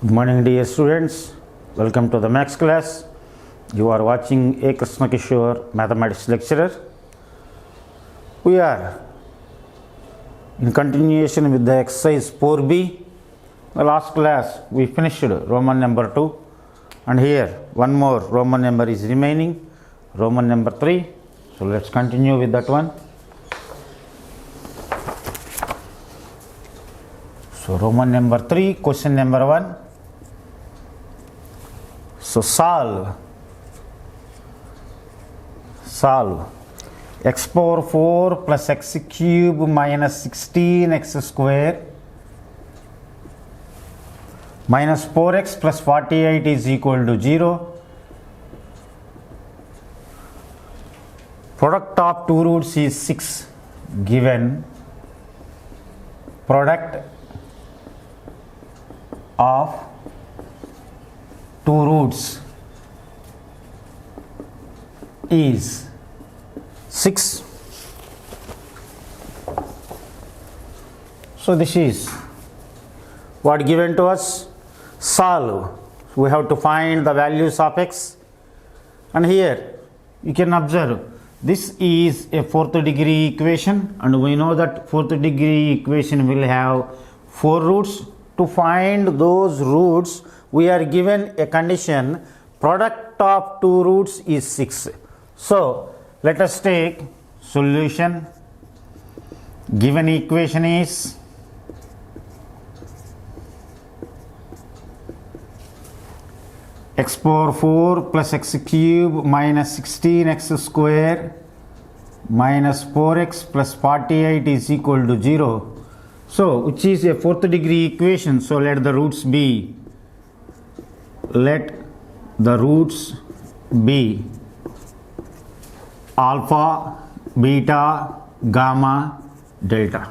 Good morning, dear students. Welcome to the maths class. You are watching A. Krishna Kishore, mathematics lecturer. We are in continuation with the exercise 4B. The last class we finished Roman number 2, and here one more Roman number is remaining, Roman number 3. So let's continue with that one. So Roman number 3, question number 1. So solve x power 4 plus x cube minus 16x square minus 4x plus 48 is equal to 0. Product of two roots is 6 given. Product of two roots is 6. So this is what given to us. Solve. We have to find the values of x, and here you can observe this is a fourth degree equation, and we know that fourth degree equation will have 4 roots. To find those roots, we are given a condition, product of two roots is 6. So let us take solution. Given equation is x power 4 plus x cube minus 16x square minus 4x plus 48 is equal to 0. So which is a fourth degree equation, so let the roots be alpha, beta, gamma, delta.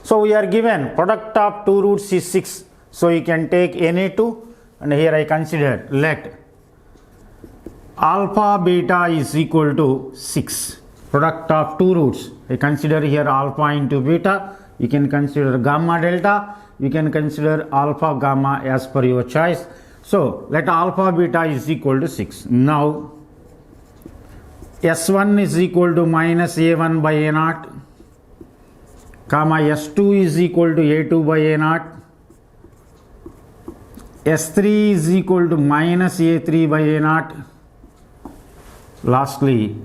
So we are given product of two roots is 6, so you can take any two, and here I consider let alpha beta is equal to 6. Product of two roots, I consider here alpha into beta. You can consider gamma delta, you can consider alpha gamma as per your choice. So let alpha beta is equal to 6. Now S1 is equal to minus A1 by A0, comma S2 is equal to A2 by A0, S3 is equal to minus A3 by A0, lastly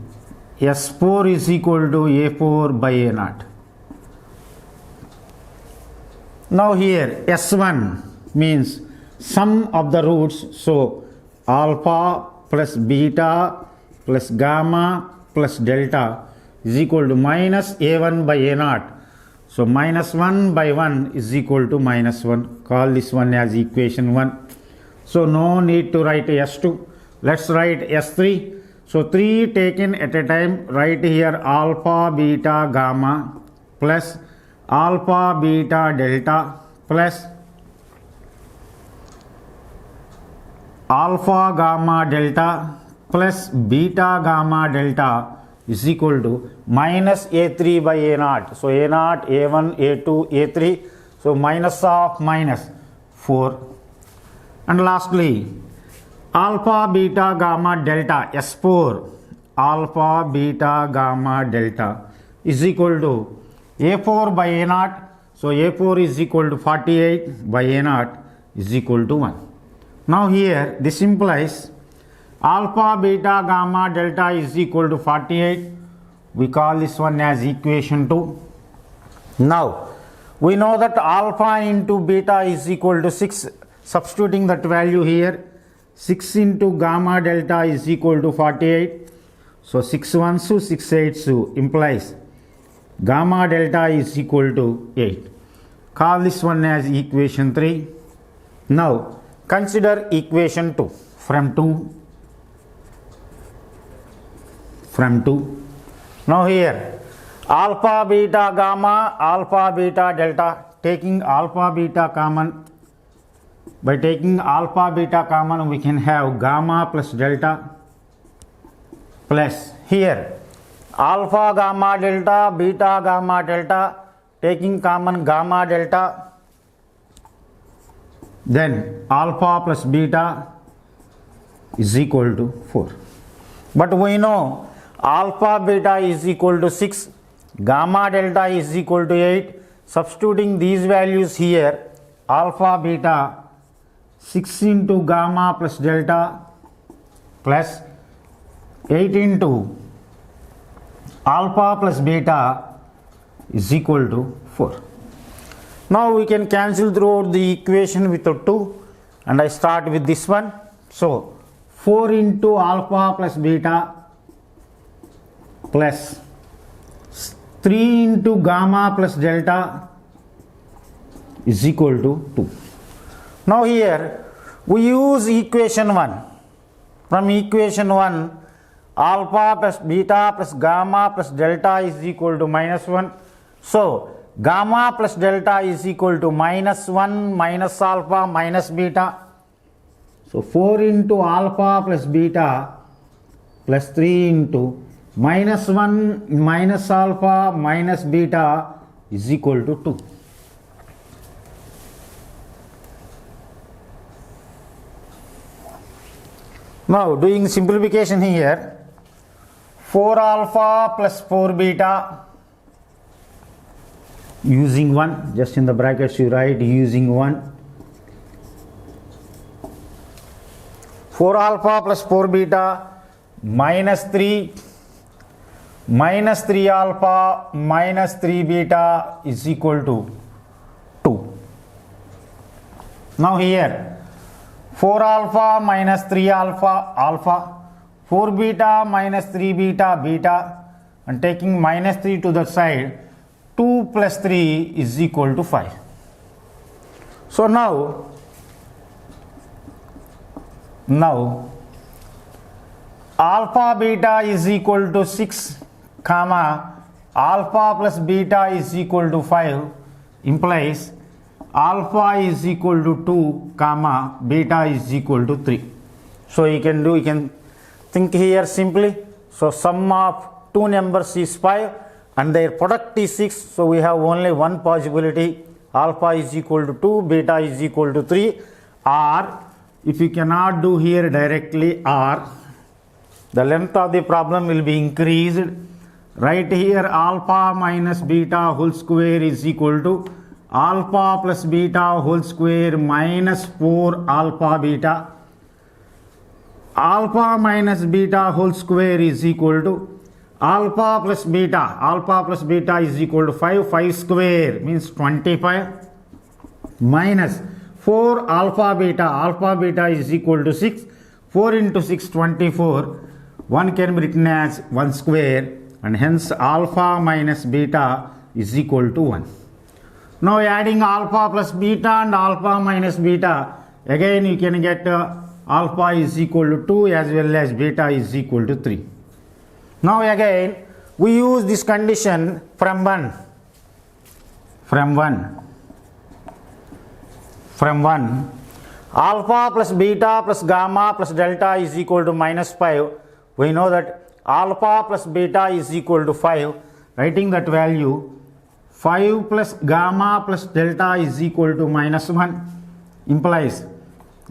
S4 is equal to A4 by A0. Now here S1 means sum of the roots, so alpha plus beta plus gamma plus delta is equal to minus A1 by A0. So minus 1 by 1 is equal to minus 1. Call this one as equation 1. So no need to write S2. Let's write S3. So 3 taken at a time. Write here alpha beta gamma plus alpha beta delta plus alpha gamma delta plus beta gamma delta is equal to minus A3 by A0. So A0, A1, A2, A3. So minus of minus 4. And lastly alpha beta gamma delta S4, alpha beta gamma delta is equal to A4 by A0. So A4 is equal to 48 by A0 is equal to 1. Now here this implies alpha beta gamma delta is equal to 48. We call this one as equation 2. Now we know that alpha into beta is equal to 6. Substituting that value here, 6 into gamma delta is equal to 48. So 6 ones to 6 eights implies gamma delta is equal to 8. Call this one as equation 3. Now consider equation 2 from 2. Now here alpha beta gamma, alpha beta delta, taking alpha beta common. By taking alpha beta common, we can have gamma plus delta plus here alpha gamma delta, beta gamma delta, taking common gamma delta then alpha plus beta is equal to 4. But we know alpha beta is equal to 6, gamma delta is equal to 8. Substituting these values here, alpha beta 6 into gamma plus delta plus 8 into alpha plus beta is equal to 4. Now we can cancel throughout the equation with a 2, and I start with this one. So 4 into alpha plus beta plus 3 into gamma plus delta is equal to 2. Now here we use equation 1. From equation 1, alpha plus beta plus gamma plus delta is equal to minus 1. So gamma plus delta is equal to minus 1 minus alpha minus beta. So 4 into alpha plus beta plus 3 into minus 1 minus alpha minus beta is equal to 2. Now doing simplification here, 4 alpha plus 4 beta using 1, just in the brackets you write using 1. 4 alpha plus 4 beta minus 3 alpha minus 3 beta is equal to 2. Now here 4 alpha minus 3 alpha, 4 beta minus 3 beta, and taking minus 3 to the side, 2 plus 3 is equal to 5. So now alpha beta is equal to 6 comma alpha plus beta is equal to 5 implies alpha is equal to 2 comma beta is equal to 3. So you can think here simply. So sum of two numbers is 5 and their product is 6. So we have only one possibility, alpha is equal to 2, beta is equal to 3, or if you cannot do here directly, or the length of the problem will be increased. Right here alpha minus beta whole square is equal to alpha plus beta whole square minus 4 alpha beta. Alpha minus beta whole square is equal to alpha plus beta is equal to 5 square means 25 minus 4 alpha beta is equal to 6, 4 into 6 24, 1 can be written as 1 square, and hence alpha minus beta is equal to 1. Now adding alpha plus beta and alpha minus beta, again you can get alpha is equal to 2 as well as beta is equal to 3. Now again we use this condition from 1. Alpha plus beta plus gamma plus delta is equal to minus 5. We know that alpha plus beta is equal to 5. Writing that value, 5 plus gamma plus delta is equal to minus 1 implies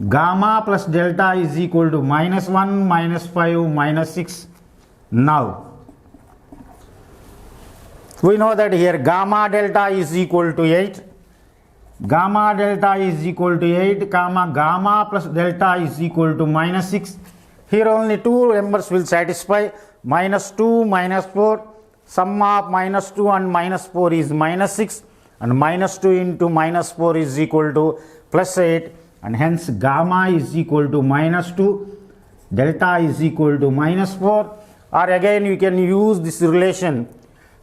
gamma plus delta is equal to minus 1 minus 5 minus 6. Now we know that here gamma delta is equal to 8. Gamma delta is equal to 8 comma gamma plus delta is equal to minus 6. Here only two numbers will satisfy, minus 2 minus 4. Sum of minus 2 and minus 4 is minus 6, and minus 2 into minus 4 is equal to plus 8, and hence gamma is equal to minus 2, delta is equal to minus 4, or again you can use this relation,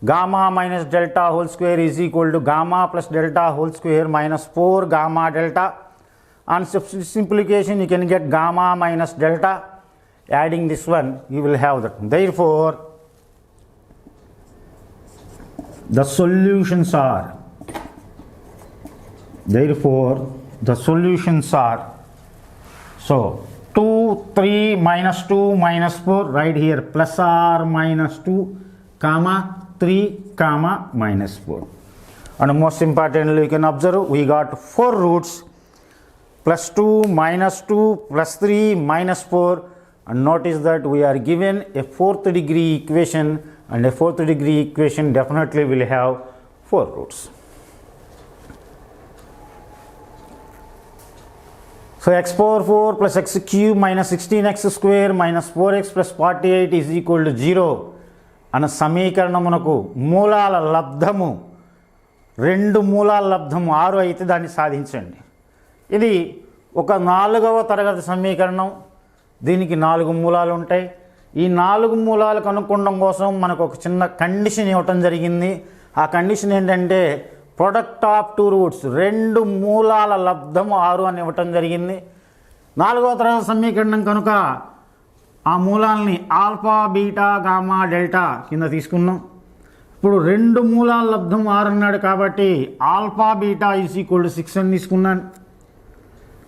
gamma minus delta whole square is equal to gamma plus delta whole square minus 4 gamma delta. On simplification you can get gamma minus delta. Adding this one you will have that. Therefore the solutions are so 2 3 minus 2 minus 4 right here plus or minus 2 comma 3 comma minus 4, and most importantly you can observe we got 4 roots plus 2 minus 2 plus 3 minus 4, and notice that we are given a fourth degree equation, and a fourth degree equation definitely will have 4 roots. So x power 4 plus x cube minus 16x square minus 4x plus 48 is equal to 0 అన్న సమీకరణమునకు మూలాల లబ్ధము 2 మూలాల లబ్ధము 6 అయితే దాన్ని సాధించండి. ఇది ఒక 4వ తరగతి సమీకరణం. దీనికి 4 మూలాలు ఉంటాయి. ఈ 4 మూలాలు కనుక్కోవడం కోసం మనకు ఒక చిన్న కండిషన్ ఇవ్వటం జరిగింది. ఆ కండిషన్ ఏంటంటే ప్రొడక్ట్ ఆఫ్ 2 రూట్స్, 2 మూలాల లబ్ధము 6 అని ఇవ్వటం జరిగింది. 4వ తరగతి సమీకరణం కనుక ఆ మూలాలని ఆల్ఫా బీటా గామా డెల్టా కింద తీసుకున్నాం. ఇప్పుడు 2 మూలాల లబ్ధం 6 అన్నాడు కాబట్టి alpha beta is equal to 6 అని తీసుకున్నాను.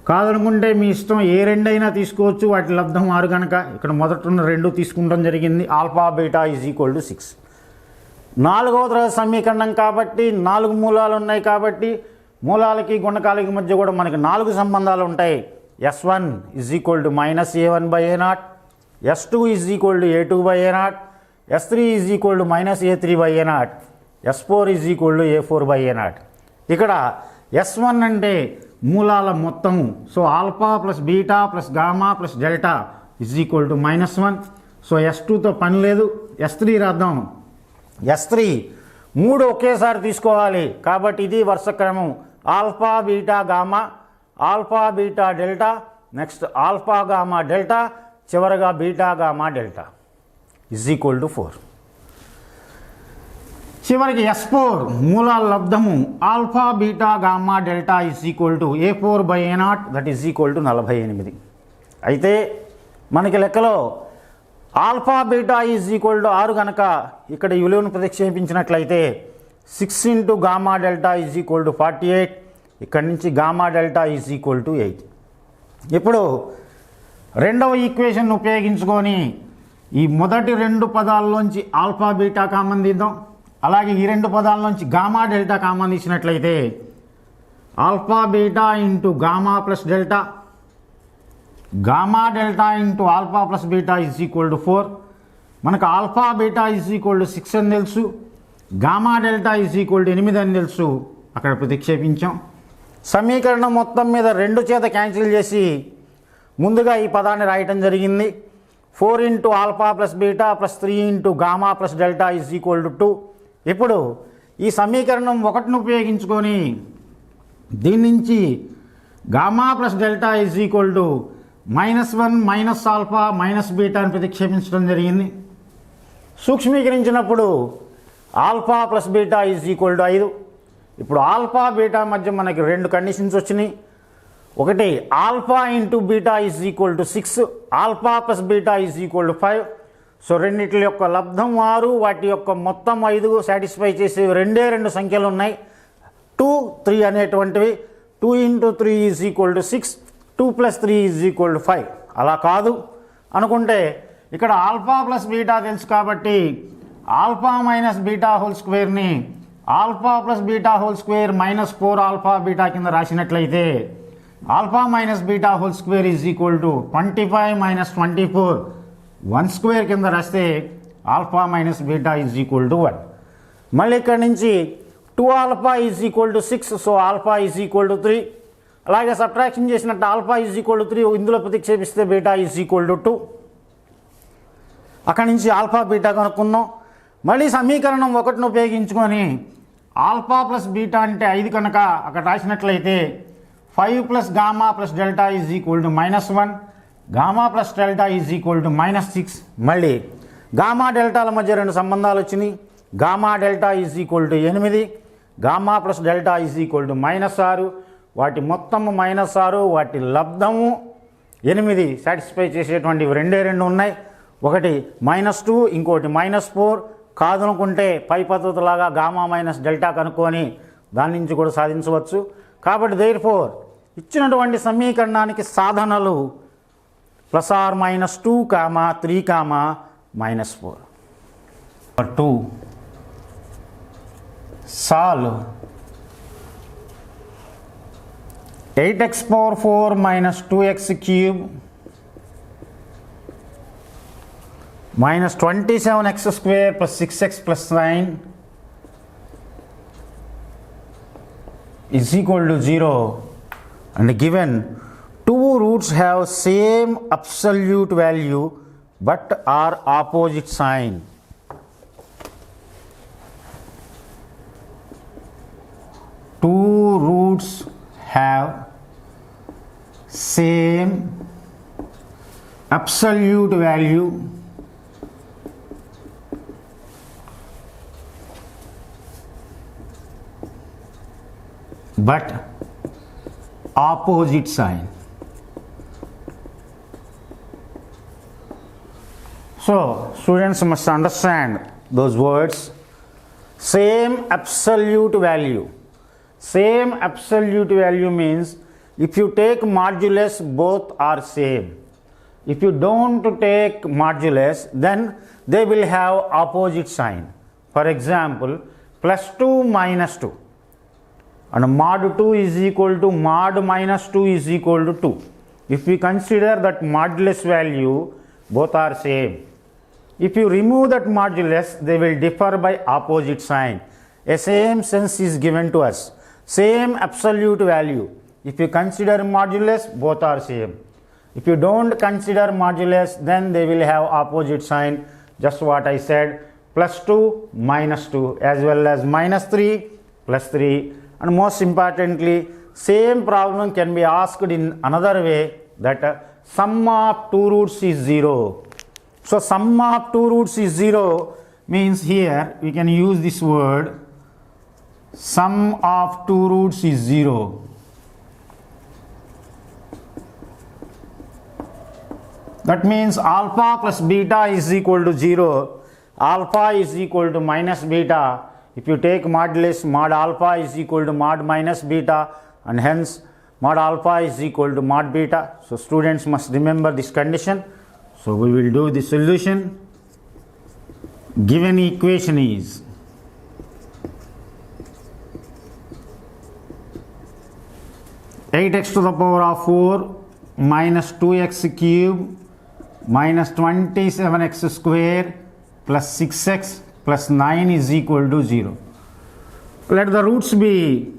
కాదనుకుంటే మీ ఇష్టం ఏ 2 అయినా తీసుకోవచ్చు. వాటి లబ్ధం 6 కనుక ఇక్కడ మొదట ఉన్న 2 తీసుకుంటాం జరిగింది. Alpha beta is equal to 6. 4వ తరగతి సమీకరణం కాబట్టి 4 మూలాలు ఉన్నాయి కాబట్టి మూలాలకి గుణకాలకి మధ్య కూడా మనకి 4 సంబంధాలు ఉంటాయి. S1 is equal to minus a1/a0, S2 is equal to a2/a0, S3 is equal to minus a3/a0, S4 is equal to a4/a0. ఇక్కడ S1 అంటే మూలాల మొత్తము. So alpha plus beta plus gamma plus delta is equal to -1. So S2తో పని లేదు. S3 రాద్దాం. S3 3 ఒకేసారి తీసుకోవాలి కాబట్టి ఇది వరుస క్రమం. Alpha beta gamma, alpha beta delta, next alpha gamma delta, చివరగా beta gamma delta is equal to 4. చివరికి S4 మూలాల లబ్ధము alpha beta gamma delta is equal to a4/a0, that is equal to 48. అయితే మనకి లెక్కలో alpha beta is equal to 6 కనుక ఇక్కడ ఈ విలువను ప్రతిక్షేపించినట్లయితే 6 into gamma delta is equal to 48. ఇక్కడి నుంచి gamma delta is equal to 8. ఇప్పుడు 2వ ఈక్వేషన్ ఉపయోగించుకొని ఈ మొదటి 2 పదాల్లోంచి ఆల్ఫా బీటా కామన్ తీద్దాం. అలాగే ఈ 2 పదాల్లోంచి గామా డెల్టా కామన్ తీసినట్లయితే alpha beta into gamma plus delta, gamma delta into alpha plus beta is equal to 4. మనకు alpha beta is equal to 6 అని తెలుసు, gamma delta is equal to 8 అని తెలుసు. అక్కడ ప్రతిక్షేపించాం. సమీకరణం మొత్తం మీద 2 చేత క్యాన్సిల్ చేసి ముందుగా ఈ పదాన్ని రాయటం జరిగింది. 4 into alpha plus beta plus 3 into gamma plus delta is equal to 2. ఇప్పుడు ఈ సమీకరణం 1ను ఉపయోగించుకొని దీని నుంచి gamma plus delta is equal to -1 minus alpha minus beta అని ప్రతిక్షేపించడం జరిగింది. సూక్ష్మీకరించినప్పుడు alpha plus beta is equal to 5. ఇప్పుడు ఆల్ఫా బీటా మధ్య మనకి 2 కండిషన్స్ వచ్చినాయి. ఒకటి alpha into beta is equal to 6, alpha plus beta is equal to 5. So రెండిటి యొక్క లబ్ధం 6, వాటి యొక్క మొత్తం 5 సాటిస్ఫై చేసే 2 సంఖ్యలు ఉన్నాయి. 2, 3 అనేటువంటివి. 2 into 3 is equal to 6, 2 plus 3 is equal to 5. అలా కాదు అనుకుంటే ఇక్కడ ఆల్ఫా ప్లస్ బీటా తెలుసు కాబట్టి ఆల్ఫా మైనస్ బీటా హోల్ స్క్వేర్ని alpha plus beta whole square -4 alpha beta కింద రాసినట్లయితే alpha minus beta whole square is equal to 25 minus 24 1 square కింద రాస్తే alpha minus beta is equal to 1. మళ్ళీ ఇక్కడ నుంచి 2 alpha is equal to 6, so alpha is equal to 3. అలాగే subtraction చేసినట్టు alpha is equal to 3 ఇందులో ప్రతిక్షేపిస్తే బీటా ఈజ్ ఈక్వల్ టు 2. అక్కడి నుంచి ఆల్ఫా బీటా కనుక్కున్నాం. మళ్ళీ సమీకరణం 1ను ఉపయోగించుకొని ఆల్ఫా ప్లస్ బీటా అంటే 5 కనుక అక్కడ రాసినట్లయితే 5 plus gamma plus delta is equal to -1, gamma plus delta is equal to -6. మళ్ళీ గామా డెల్టాల మధ్య 2 సంబంధాలు వచ్చినాయి. Gamma delta is equal to 8, gamma plus delta is equal to -6. వాటి మొత్తము -6, వాటి లబ్ధము 8 సాటిస్ఫై చేసేటువంటివి 2 ఉన్నాయి. ఒకటి -2, ఇంకోటి -4. కాదనుకుంటే పై పద్ధతిలాగా గామా మైనస్ డెల్టా కనుక్కొని దాని నుంచి కూడా సాధించవచ్చు. కాబట్టి దేర్ఫోర్ ఇచ్చినటువంటి సమీకరణానికి సాధనలు +or -2, 3, -4. 2 solve 8x power 4 minus 2x cube minus 27x square plus 6x plus 9 is equal to 0, and given two roots have same absolute value but are opposite sign. Two roots have same absolute value but opposite sign. So students must understand those words. Same absolute value. Same absolute value means if you take modulus, both are same. If you don't take modulus, then they will have opposite sign. For example, plus 2 minus 2, and mod 2 is equal to mod minus 2 is equal to 2. If we consider that modulus value, both are same. If you remove that modulus, they will differ by opposite sign. A same sense is given to us. Same absolute value. If you consider modulus, both are same. If you don't consider modulus, then they will have opposite sign. Just what I said, plus 2 minus 2, as well as minus 3 plus 3. And most importantly, same problem can be asked in another way, that sum of two roots is 0. So sum of two roots is 0 means here we can use this word, sum of two roots is 0. That means alpha plus beta is equal to 0. Alpha is equal to minus beta. If you take modulus, mod alpha is equal to mod minus beta, and hence mod alpha is equal to mod beta. So students must remember this condition. So we will do the solution. Given equation is eight x to the power of 4 minus 2x cube minus 27x square plus 6x plus 9 is equal to 0. Let the roots be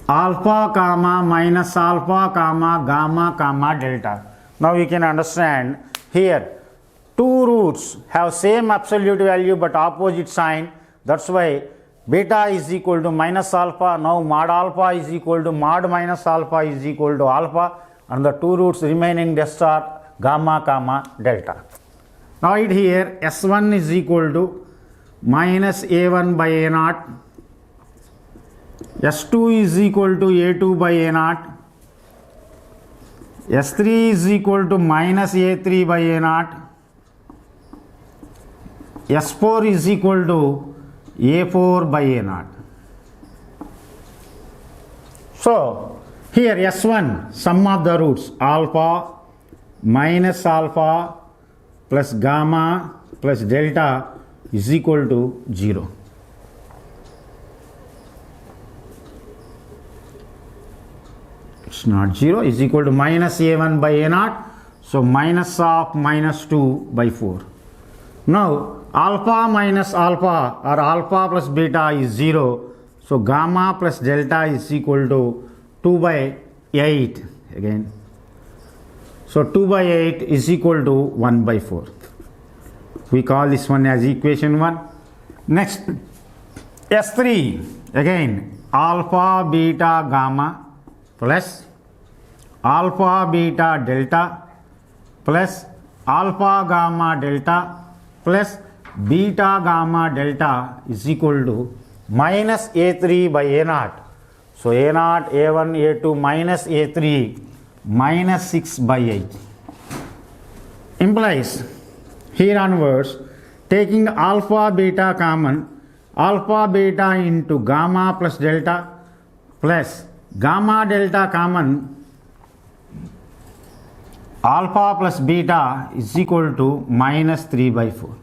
alpha comma minus alpha comma gamma comma delta. Now you can understand here two roots have same absolute value but opposite sign. That's why beta is equal to minus alpha. Now mod alpha is equal to mod minus alpha is equal to alpha, and the two roots remaining just are gamma comma delta. Now it here S1 is equal to minus A1 by A0, S2 is equal to A2 by A0, S3 is equal to minus A3 by A0, S4 is equal to A4 by A0. So here S1, sum of the roots alpha minus alpha plus gamma plus delta is equal to 0. It's not 0, is equal to minus A1 by A0. So minus of minus 2 by 4. Now alpha minus alpha or alpha plus beta is 0. So gamma plus delta is equal to 2 by 8 again. So 2 by 8 is equal to 1 by 4. We call this one as equation 1. Next, S3 again alpha beta gamma plus alpha beta delta plus alpha gamma delta plus beta gamma delta is equal to minus A3 by A0. So A0, A1, A2 minus A3 minus 6 by 8 implies here onwards taking alpha beta common, alpha beta into gamma plus delta plus gamma delta common, alpha plus beta is equal to minus 3 by 4.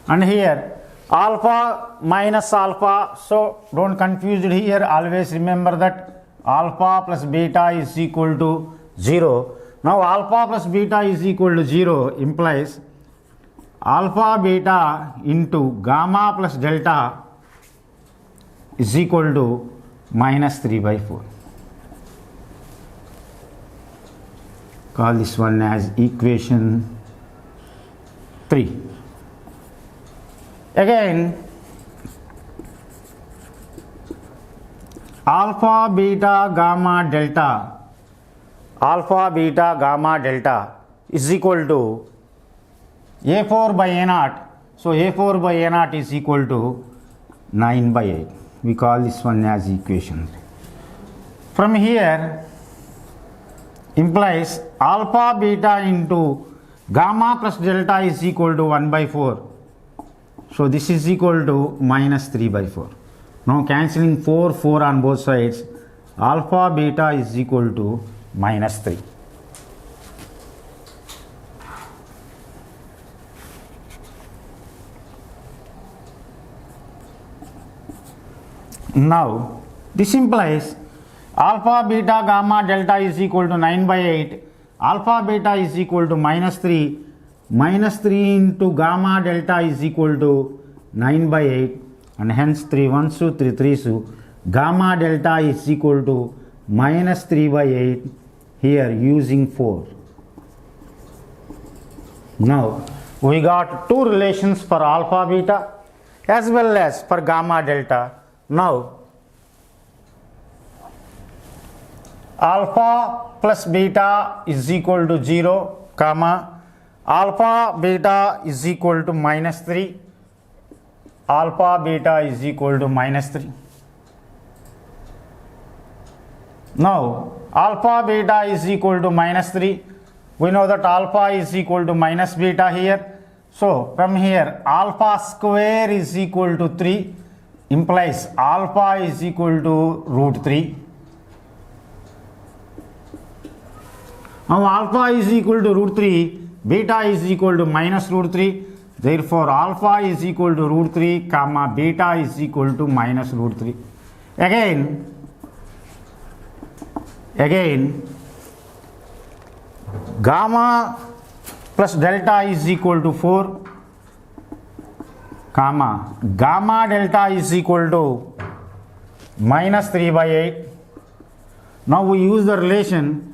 And here alpha minus alpha, so don't confuse it here, always remember that alpha plus beta is equal to 0. Now alpha plus beta is equal to 0 implies alpha beta into gamma plus delta is equal to minus 3 by 4. Call this one as equation 3. Again, alpha beta gamma delta is equal to A4 by A0. So A4 by A0 is equal to 9 by 8. We call this one as equation 3. From here implies alpha beta into gamma plus delta is equal to 1 by 4. So this is equal to minus 3 by 4. Now cancelling 4 on both sides, alpha beta is equal to minus 3. Now this implies alpha beta gamma delta is equal to 9 by 8, alpha beta is equal to minus 3, minus 3 into gamma delta is equal to 9 by 8, and hence 3 1s to 3 3s gamma delta is equal to minus 3 by 8 here using 4. Now we got two relations for alpha beta as well as for gamma delta. Now alpha plus beta is equal to 0, comma alpha beta is equal to minus 3, alpha beta is equal to minus 3. Now alpha beta is equal to minus 3. We know that alpha is equal to minus beta here. So from here alpha square is equal to 3 implies alpha is equal to root 3. Now alpha is equal to root 3, beta is equal to minus root 3. Therefore alpha is equal to root 3 comma beta is equal to minus root 3. Again gamma plus delta is equal to 4 comma gamma delta is equal to minus 3 by 8. Now we use the relation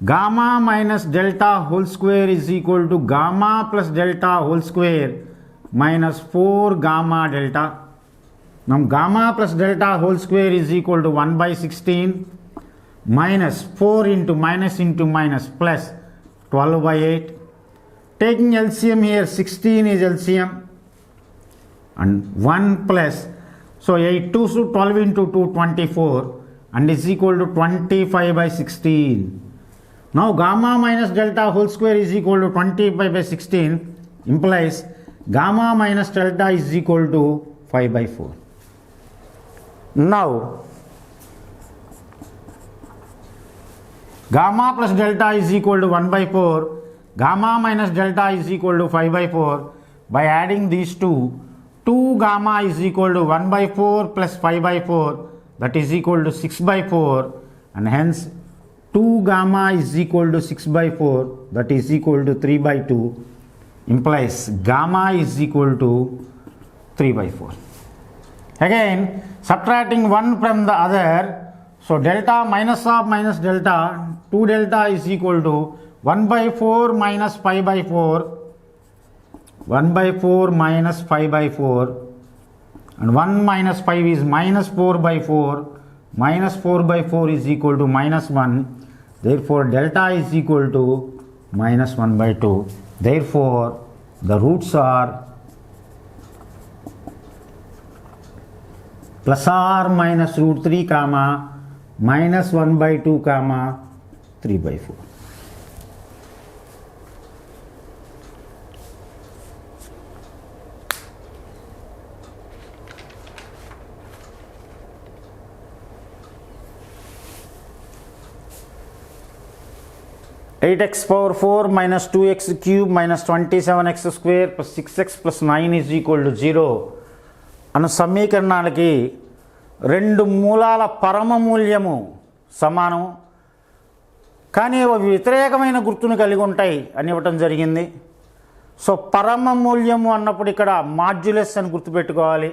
gamma minus delta whole square is equal to gamma plus delta whole square minus 4 gamma delta. Now gamma plus delta whole square is equal to 1 by 16 minus 4 into minus plus 12 by 8. Taking LCM here, 16 is LCM and 1 plus, so 8 2 so 12 into 2 24 and is equal to 25 by 16. Now gamma minus delta whole square is equal to 25 by 16 implies gamma minus delta is equal to 5 by 4. Now gamma plus delta is equal to 1 by 4, gamma minus delta is equal to 5 by 4. By adding these two, 2 gamma is equal to 1 by 4 plus 5 by 4, that is equal to 6 by 4, and hence 2 gamma is equal to 6 by 4, that is equal to 3 by 2 implies gamma is equal to 3 by 4. Again subtracting one from the other, so delta minus of minus delta, 2 delta is equal to 1 by 4 minus 5 by 4, 1 by 4 minus 5 by 4, and 1 minus 5 is minus 4 by 4, minus 4 by 4 is equal to minus 1. Therefore delta is equal to minus 1 by 2. Therefore the roots are plus or minus root 3 comma minus 1 by 2 comma 3 by 4. Eight x power 4 minus 2x cube minus 27x square plus 6x plus 9 is equal to 0. అన్న సమీకరణాలకి రెండు మూలాల పరమ మూల్యము సమానం, కానీ అవి వ్యతిరేకమైన గుర్తును కలిగి ఉంటాయి అని ఇవ్వటం జరిగింది. సో పరమ మూల్యము అన్నప్పుడు ఇక్కడ మాడ్యులస్ అని గుర్తుపెట్టుకోవాలి.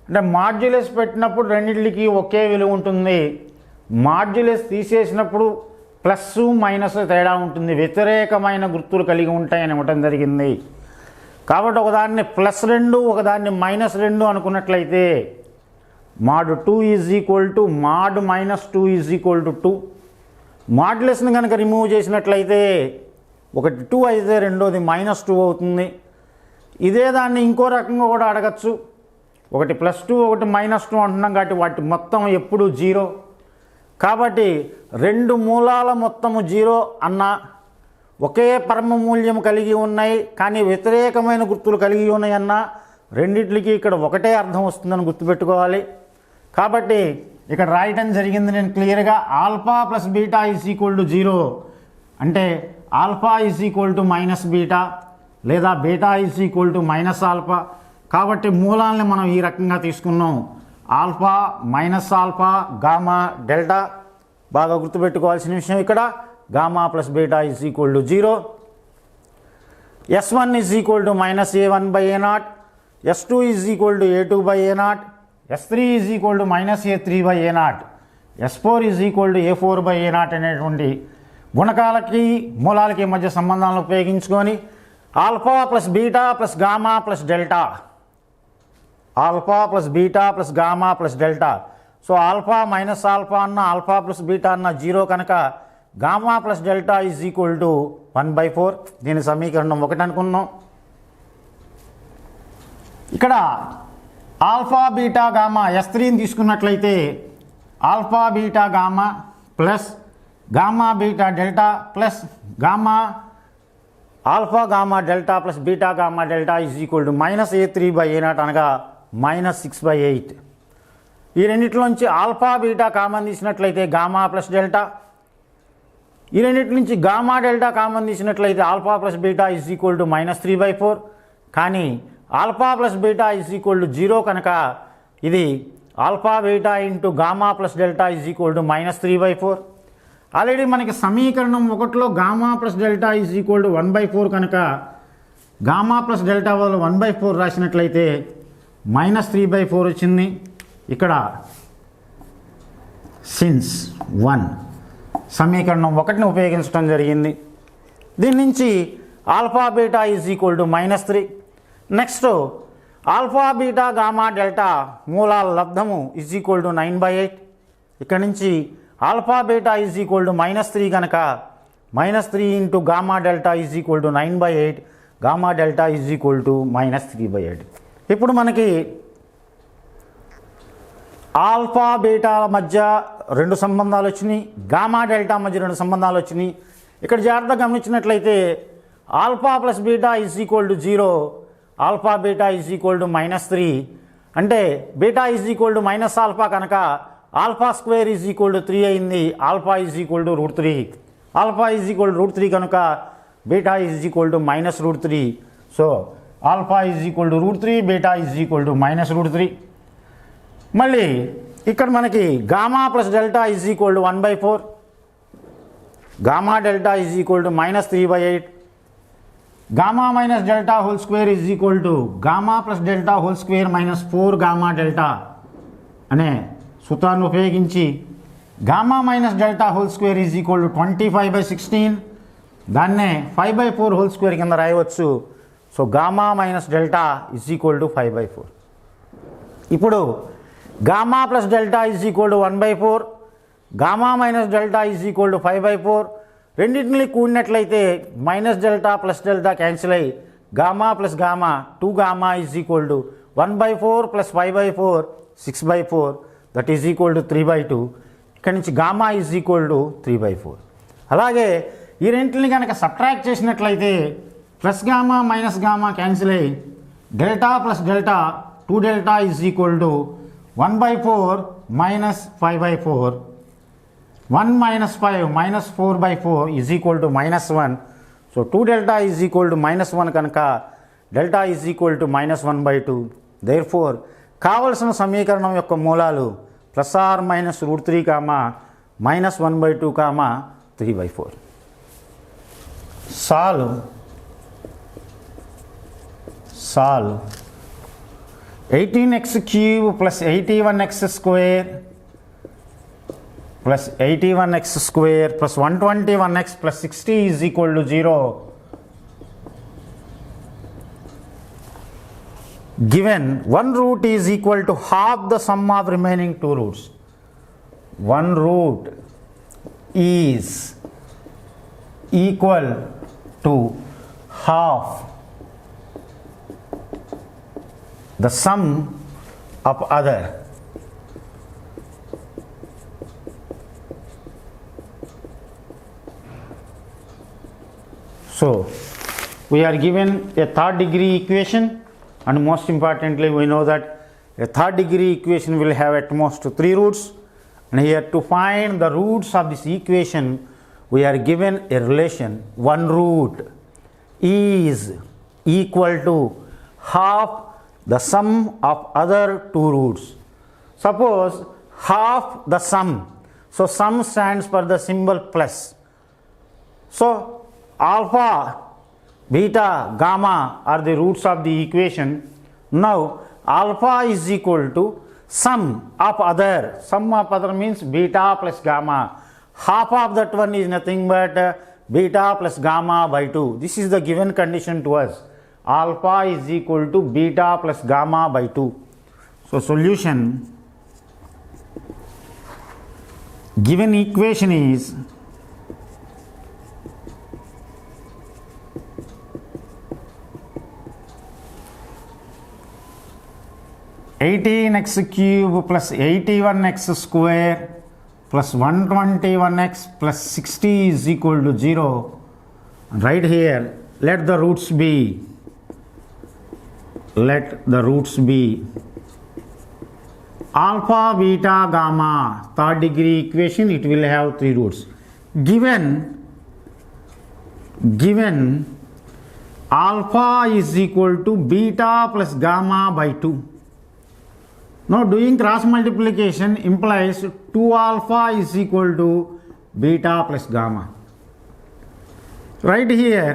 అంటే మాడ్యులస్ పెట్టినప్పుడు రెండింటికి ఒకే విలువ ఉంటుంది, మాడ్యులస్ తీసేసినప్పుడు ప్లస్ మైనస్ తేడా ఉంటుంది, వ్యతిరేకమైన గుర్తులు కలిగి ఉంటాయని ఇవ్వటం జరిగింది. కాబట్టి ఒకదాన్ని +2 ఒకదాన్ని -2 అనుకున్నట్లయితే mod 2 is equal to mod -2 is equal to 2. మాడ్యులస్ని కనుక రిమూవ్ చేసినట్లయితే ఒకటి 2 అయితే రెండోది -2 అవుతుంది. ఇదే దాన్ని ఇంకో రకంగా కూడా అడగచ్చు, ఒకటి +2 ఒకటి -2 అంటున్నాం కాబట్టి వాటి మొత్తం ఎప్పుడు 0. కాబట్టి రెండు మూలాల మొత్తము 0 అన్న ఒకే పరమ మూల్యం కలిగి ఉన్నాయి కానీ వ్యతిరేకమైన గుర్తులు కలిగి ఉన్నాయన్న రెండిట్లకి ఇక్కడ ఒకటే అర్థం వస్తుందని గుర్తుపెట్టుకోవాలి. కాబట్టి ఇక్కడ రాయటం జరిగింది నేను క్లియర్గా, alpha plus beta is equal to 0 అంటే alpha is equal to -minus beta లేదా beta is equal to -minus alpha. కాబట్టి మూలాలని మనం ఈ రకంగా తీసుకున్నాం, ఆల్ఫా -ఆల్ఫా గామా డెల్టా. బాగా గుర్తుపెట్టుకోవాల్సిన విషయం ఇక్కడ gamma plus beta is equal to 0. S1 is equal to -a1/a0, S2 is equal to a2/a0, S3 is equal to -a3/a0, S4 is equal to a4/a0 అనేటువంటి గుణకాలకి మూలాలకి మధ్య సంబంధాలను ఉపయోగించుకొని alpha plus beta plus gamma plus delta, alpha plus beta plus gamma plus delta. So alpha -alpha అన్న alpha plus beta అన్న 0 కనుక gamma plus delta is equal to 1/4. దీని సమీకరణం 1 అనుకున్నాం. ఇక్కడ ఆల్ఫా బీటా గామా S3ని తీసుకున్నట్లయితే alpha beta gamma plus gamma beta delta plus gamma alpha gamma delta plus beta gamma delta is equal to -a3/a0 అనగా -6/8. ఈ రెండింటిలోంచి ఆల్ఫా బీటా కామన్ తీసినట్లయితే గామా ప్లస్ డెల్టా, ఈ రెండింటి నుంచి గామా డెల్టా కామన్ తీసినట్లయితే alpha plus beta is equal to -3/4. కానీ alpha plus beta is equal to 0 కనుక ఇది alpha beta into gamma plus delta is equal to -3/4. Already మనకి సమీకరణం 1లో gamma plus delta is equal to 1/4 కనుక gamma plus delta వల్ల 1/4 రాసినట్లయితే -3/4 వచ్చింది. ఇక్కడ సిన్స్ 1 సమీకరణం 1ని ఉపయోగించడం జరిగింది. దీని నుంచి alpha beta is equal to -3. Next alpha beta gamma delta మూలాల లబ్ధము ఈజ్ ఈక్వల్ టు 9/8. ఇక్కడ నుంచి alpha beta is equal to -3 కనుక -3 into gamma delta is equal to 9/8, gamma delta is equal to -3/8. ఇప్పుడు మనకి ఆల్ఫా బీటా మధ్య 2 సంబంధాలు వచ్చినాయి, gamma delta మధ్య 2 సంబంధాలు వచ్చినాయి. ఇక్కడ జాగ్రత్తగా గమనించినట్లయితే alpha plus beta is equal to 0, alpha beta is equal to -3 అంటే beta is equal to -minus alpha కనుక alpha square is equal to 3 అయింది, alpha is equal to √3. Alpha is equal to √3 కనుక beta is equal to -√3. So alpha is equal to √3, beta is equal to -√3. మళ్ళీ ఇక్కడ మనకి gamma plus delta is equal to 1/4, gamma delta is equal to -3/8, gamma minus delta whole square is equal to gamma plus delta whole square -4 gamma delta అనే సూత్రాన్ని ఉపయోగించి gamma minus delta whole square is equal to 25/16, దాన్నే 5/4 whole square కింద రాయవచ్చు. So gamma minus delta is equal to 5/4. ఇప్పుడు gamma plus delta is equal to 1/4, gamma minus delta is equal to 5/4. రెండింటిని కూడినట్లయితే minus delta plus delta cancel అయ్యి gamma plus gamma 2 gamma is equal to 1/4 plus 5/4 6/4 that is equal to 3/2. ఇక్కడ నుంచి gamma is equal to 3/4. అలాగే ఈ రెండింటిని కనుక subtract చేసినట్లయితే plus gamma minus gamma cancel అయ్యి delta plus delta 2 delta is equal to 1/4 minus 5/4. 1 minus 5 minus 4/4 is equal to -1. So 2 delta is equal to -1 కనుక delta is equal to -1/2. Therefore కావలసిన సమీకరణం యొక్క మూలాలు plus or minus root 3 comma minus 1/2 comma 3/4. Solve 18x cube plus 81x square plus 81x square plus 121x plus 60 is equal to 0. Given one root is equal to half the sum of remaining two roots. One root is equal to half the sum of other. So we are given a third degree equation, and most importantly we know that a third degree equation will have at most 3 roots, and here to find the roots of this equation we are given a relation. One root is equal to half the sum of other 2 roots. Suppose half the sum, so sum stands for the symbol plus. So alpha, beta, gamma are the roots of the equation. Now alpha is equal to sum of other. Sum of other means beta plus gamma. Half of that one is nothing but beta plus gamma by 2. This is the given condition to us. Alpha is equal to beta plus gamma by 2. So solution, given equation is 18x cube plus 81x square plus 121x plus 60 is equal to 0. Right here, let the roots be alpha, beta, gamma. Third degree equation, it will have 3 roots. Given alpha is equal to beta plus gamma by 2. Now doing cross multiplication implies 2 alpha is equal to beta plus gamma. Right here,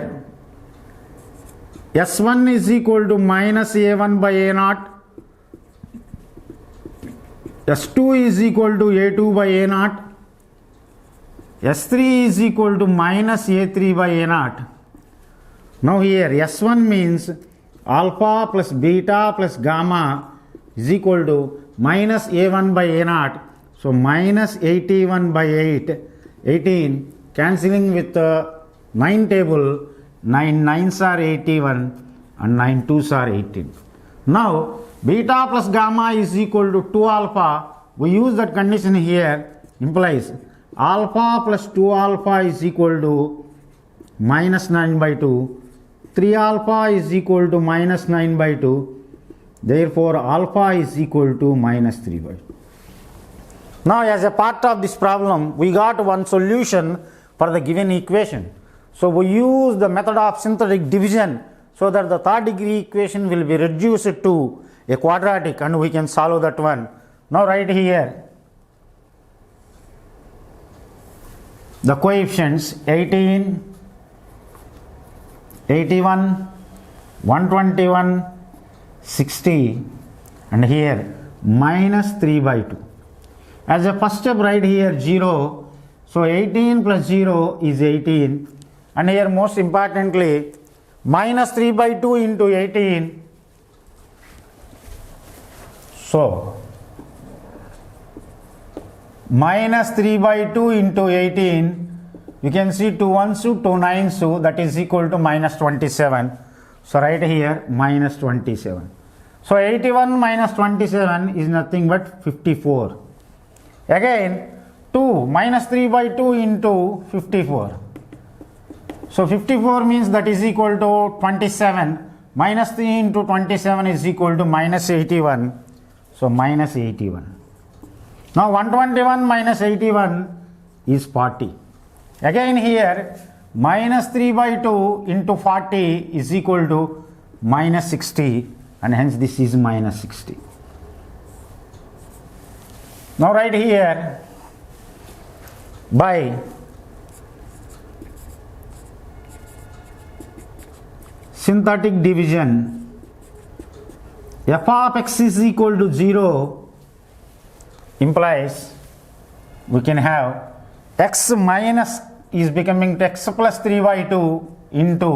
S1 is equal to minus A1 by A0, S2 is equal to A2 by A0, S3 is equal to minus A3 by A0. Now here S1 means alpha plus beta plus gamma is equal to minus A1 by A0. So minus 81 by 18 cancelling with 9 table, 9 9s are 81 and 9 2s are 18. Now beta plus gamma is equal to 2 alpha. We use that condition here, implies alpha plus 2 alpha is equal to minus 9 by 2. 3 alpha is equal to minus 9 by 2. Therefore alpha is equal to minus 3 by 2. Now as a part of this problem we got one solution for the given equation. So we use the method of synthetic division so that the third degree equation will be reduced to a quadratic and we can solve that one. Now write here the coefficients 18, 81, 121, 60 and here minus 3 by 2. As a first step write here 0. So 18 plus 0 is 18 and here most importantly minus 3 by 2 into 18. So minus 3 by 2 into 18, you can see 2 1s, 2 9s, that is equal to minus 27. So right here minus 27. So 81 minus 27 is nothing but 54. Again 2 minus 3 by 2 into 54. So 54 means that is equal to 27. Minus 3 into 27 is equal to minus 81. So minus 81. Now 121 minus 81 is 40. Again here minus 3 by 2 into 40 is equal to minus 60 and hence this is minus 60. Now write here by synthetic division f of x is equal to 0 implies we can have x minus is becoming x plus 3 by 2 into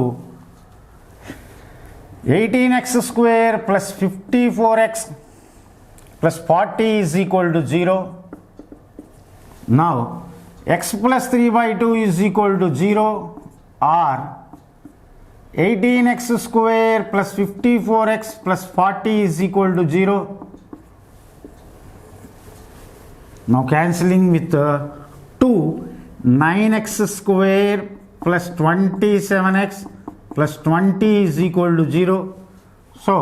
18x square plus 54x plus 40 is equal to 0. Now x plus 3 by 2 is equal to 0 or 18x square plus 54x plus 40 is equal to 0. Now cancelling with 2, 9x square plus 27x plus 20 is equal to 0. So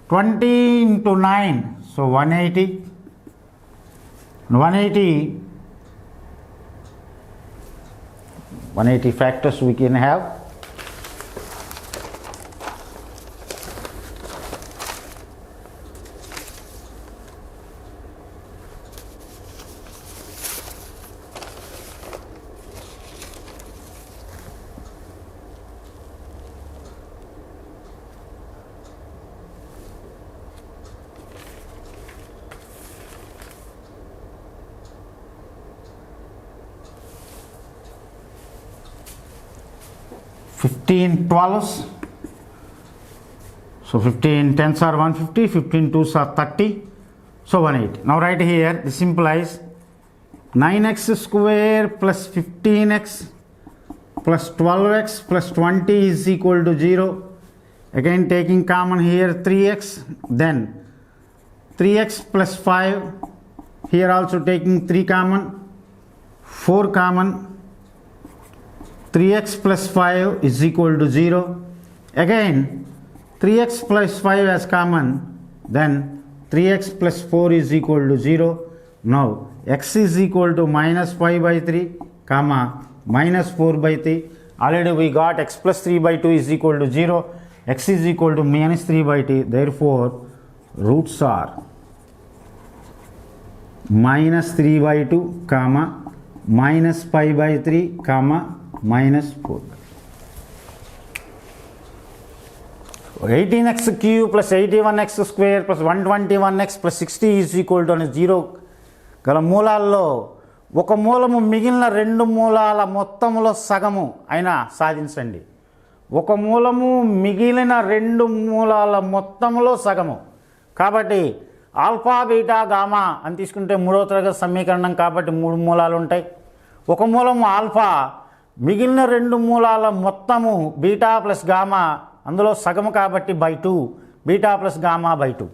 20 into 9, so 180. 180 factors we can have. Fifteen 12s, so 15 10s are 150, 15 2s are 30, so 180. Now write here, this implies 9x square plus 15x plus 12x plus 20 is equal to 0. Again taking common here 3x, then 3x plus 5, here also taking 3 common, 4 common, 3x plus 5 is equal to 0. Again 3x plus 5 as common, then 3x plus 4 is equal to 0. Now x is equal to minus 5 by 3 comma minus 4 by 3. Already we got x plus 3 by 2 is equal to 0, x is equal to minus 3 by 2. Therefore roots are minus 3 by 2 comma minus 5 by 3 comma minus 4. 18x cube plus 81x square plus 121x plus 60 is equal to 0 గల మూలాల్లో ఒక మూలము మిగిలిన రెండు మూలాల మొత్తములో సగము అయినా సాధించండి. ఒక మూలము మిగిలిన రెండు మూలాల మొత్తములో సగము. కాబట్టి ఆల్ఫా బీటా గామా అని తీసుకుంటే మూడవ తరగతి సమీకరణం కాబట్టి మూడు మూలాలు ఉంటాయి. ఒక మూలము ఆల్ఫా, మిగిలిన రెండు మూలాల మొత్తము బీటా ప్లస్ గామా, అందులో సగము కాబట్టి by 2, beta plus gamma by 2.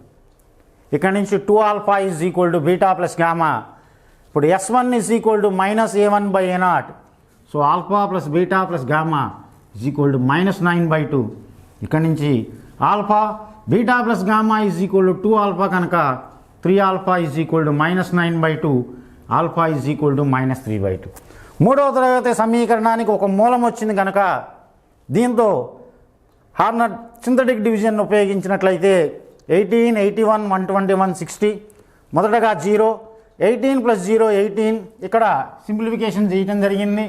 ఇక్కడ నుంచి 2 alpha is equal to beta plus gamma. ఇప్పుడు S1 is equal to minus A1 by A0. So alpha plus beta plus gamma is equal to minus 9 by 2. ఇక్కడ నుంచి alpha beta plus gamma is equal to 2 alpha కనుక 3 alpha is equal to minus 9 by 2, alpha is equal to minus 3 by 2. మూడవ తరగతి సమీకరణానికి ఒక మూలం వచ్చింది కనుక దీంతో హార్నర్ సింథటిక్ డివిజన్ ఉపయోగించినట్లయితే 18, 81, 121, 60. మొదటగా 0, 18 ప్లస్ 0 18. ఇక్కడ సింప్లిఫికేషన్ చేయడం జరిగింది.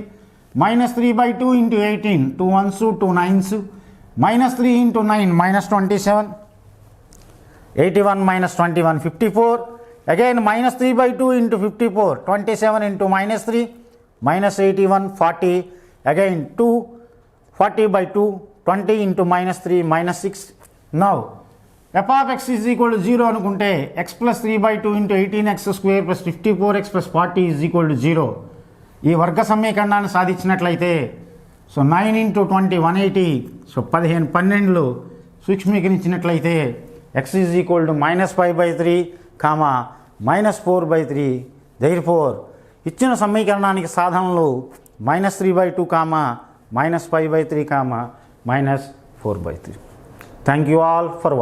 Minus 3 by 2 into 18, 2 1s 2 9s, minus 3 into 9 minus 27, 81 minus 21 54. Again minus 3 by 2 into 54, 27 into minus 3 minus 81 40. Again 2 40 by 2, 20 into minus 3 minus 6. Now f of x is equal to 0 అనుకుంటే x plus 3 by 2 into 18x square plus 54x plus 40 is equal to 0. ఈ వర్గ సమీకరణాన్ని సాధించినట్లయితే so 9 into 20 180. So 15 12 సూక్ష్మీకరించినట్లయితే x is equal to minus 5 by 3 comma minus 4 by 3. therefore ఇచ్చిన సమీకరణానికి సాధనలు minus 3 by 2 comma minus 5 by 3 comma minus 4 by 3. Thank you all for watching.